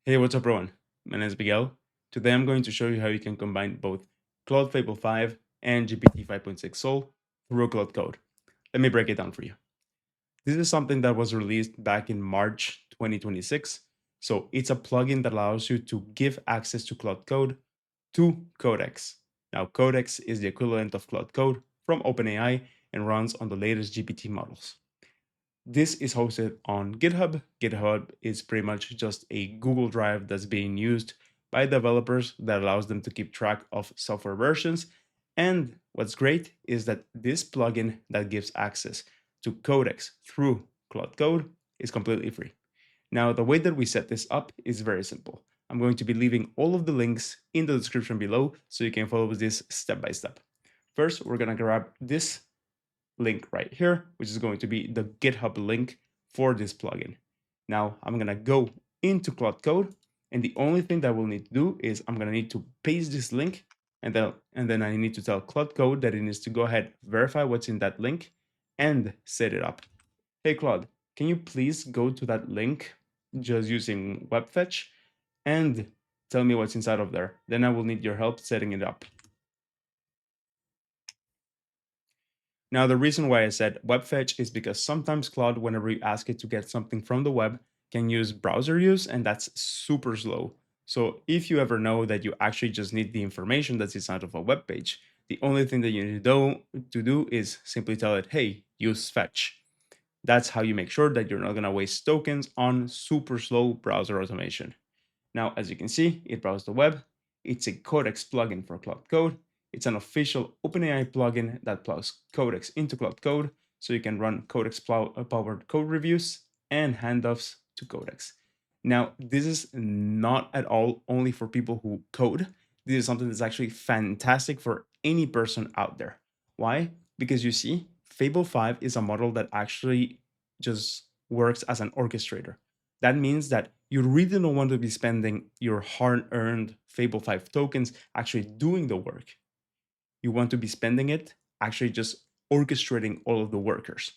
Hey, what's up, everyone? My name is Miguel. Today I'm going to show you how you can combine both Claude Fable 5 and GPT 5.6 Soul through Claude Code. Let me break it down for you. This is something that was released back in March 2026. So it's a plugin that allows you to give access to Claude Code to Codex. Now, Codex is the equivalent of Claude Code from OpenAI and runs on the latest GPT models. This is hosted on GitHub. GitHub is pretty much just a Google Drive that's being used by developers that allows them to keep track of software versions. And what's great is that this plugin that gives access to Codex through Claude Code is completely free. Now, the way that we set this up is very simple. I'm going to be leaving all of the links in the description below so you can follow this step by step. First, we're going to grab this link right here, which is going to be the GitHub link for this plugin. Now I'm going to go into Claude Code, and the only thing that we'll need to do is I'm going to need to paste this link, and then I need to tell Claude Code that it needs to go ahead, verify what's in that link, and set it up. Hey Claude, can you please go to that link just using WebFetch and tell me what's inside of there? Then I will need your help setting it up. Now, the reason why I said WebFetch is because sometimes Claude, whenever you ask it to get something from the web, can use browser use, and that's super slow. So if you ever know that you actually just need the information that's inside of a web page, the only thing that you need to do is simply tell it, hey, use fetch. That's how you make sure that you're not going to waste tokens on super slow browser automation. Now, as you can see, it browsed the web. It's a Codex plugin for Claude Code. It's an official OpenAI plugin that plugs Codex into Claude Code, so you can run Codex powered code reviews and handoffs to Codex. Now, this is not at all only for people who code. This is something that's actually fantastic for any person out there. Why? Because you see, Fable 5 is a model that actually just works as an orchestrator. That means that you really don't want to be spending your hard-earned Fable 5 tokens actually doing the work. You want to be spending it actually just orchestrating all of the workers.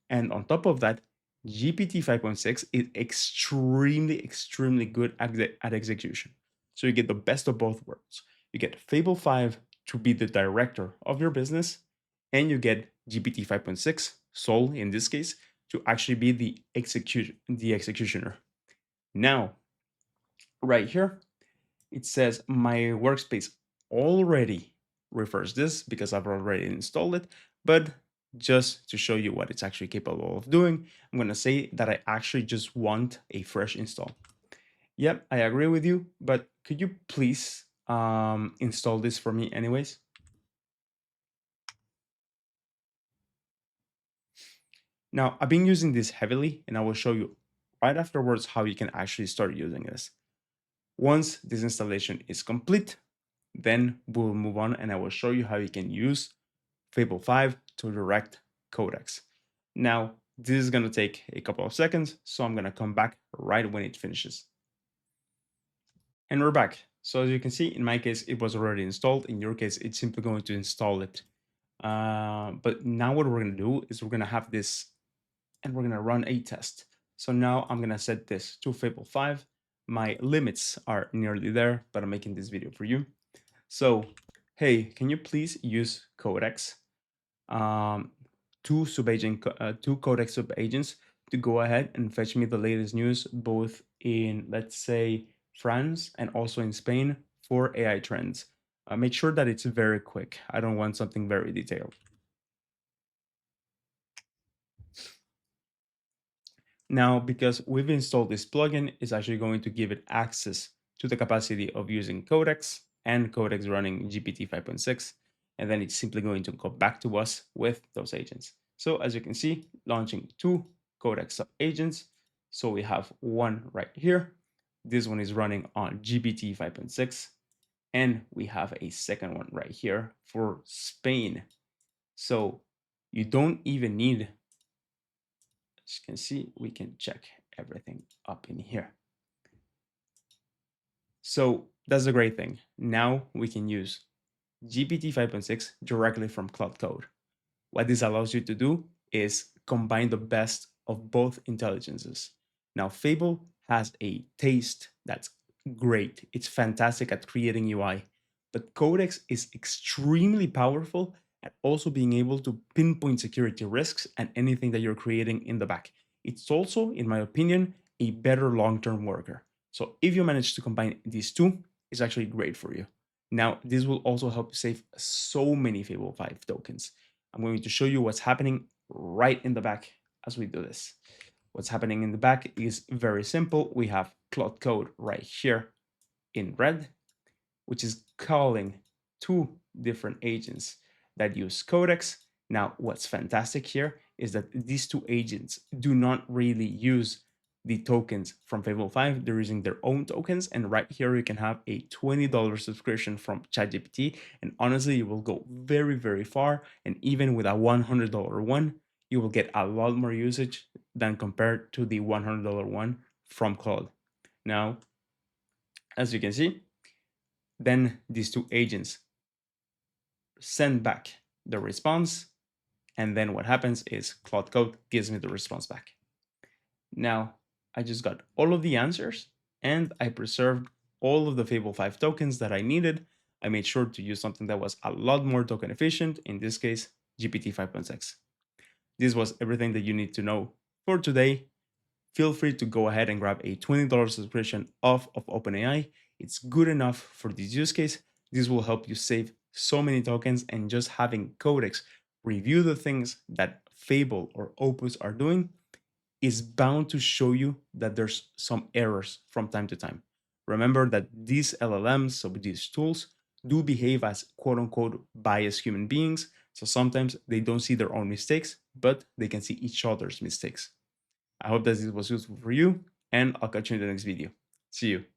And on top of that, GPT 5.6 is extremely good at execution. So you get the best of both worlds. You get Fable 5 to be the director of your business, and you get GPT 5.6, Soul in this case, to actually be the executioner. Now, right here, it says my workspace already refers this because I've already installed it, but just to show you what it's actually capable of doing, I'm going to say that I actually just want a fresh install. Yep, I agree with you, but could you please install this for me anyways? Now, I've been using this heavily, and I will show you right afterwards how you can actually start using this. Once this installation is complete, then we'll move on and I will show you how you can use Fable 5 to direct Codex. Now, this is going to take a couple of seconds, so I'm going to come back right when it finishes. And we're back. So as you can see, in my case, it was already installed. In your case, it's simply going to install it. But now what we're going to do is we're going to have this and we're going to run a test. So now I'm going to set this to Fable 5. My limits are nearly there, but I'm making this video for you. So, hey, can you please use Codex, two Codex subagents to go ahead and fetch me the latest news, both in, let's say, France and also in Spain for AI trends. Make sure that it's very quick. I don't want something very detailed. Now, because we've installed this plugin, it's actually going to give it access to the capacity of using Codex and Codex running GPT 5.6, and then it's simply going to go back to us with those agents. So as you can see, launching two Codex agents. So we have one right here. This one is running on GPT 5.6, and we have a second one right here for Spain. So you don't even need, as you can see, we can check everything up in here. So that's the great thing. Now we can use GPT 5.6 directly from Claude Code. What this allows you to do is combine the best of both intelligences. Now, Fable has a taste That's great. It's fantastic at creating UI. But Codex is extremely powerful at also being able to pinpoint security risks and anything that you're creating in the back. It's also, in my opinion, a better long-term worker. So if you manage to combine these two, it's actually great for you. Now, this will also help you save so many Fable 5 tokens. I'm going to show you what's happening right in the back as we do this. What's happening in the back is very simple. We have Claude Code right here in red, which is calling two different agents that use Codex. Now, what's fantastic here is that these two agents do not really use the tokens from Fable 5. They're using their own tokens. And right here, you can have a $20 subscription from ChatGPT. And honestly, you will go very, very far. And even with a $100 one, you will get a lot more usage than compared to the $100 one from Claude. Now, as you can see, then these two agents send back the response, and then what happens is Claude Code gives me the response back. Now, I just got all of the answers, and I preserved all of the Fable 5 tokens that I needed. I made sure to use something that was a lot more token efficient, in this case, GPT 5.6. This was everything that you need to know for today. Feel free to go ahead and grab a $20 subscription off of OpenAI. It's good enough for this use case. This will help you save so many tokens, and just having Codex review the things that Fable or Opus are doing is bound to show you that there's some errors from time to time. Remember that these LLMs, so these tools, do behave as quote unquote biased human beings. So sometimes they don't see their own mistakes, but they can see each other's mistakes. I hope that this was useful for you, and I'll catch you in the next video. See you.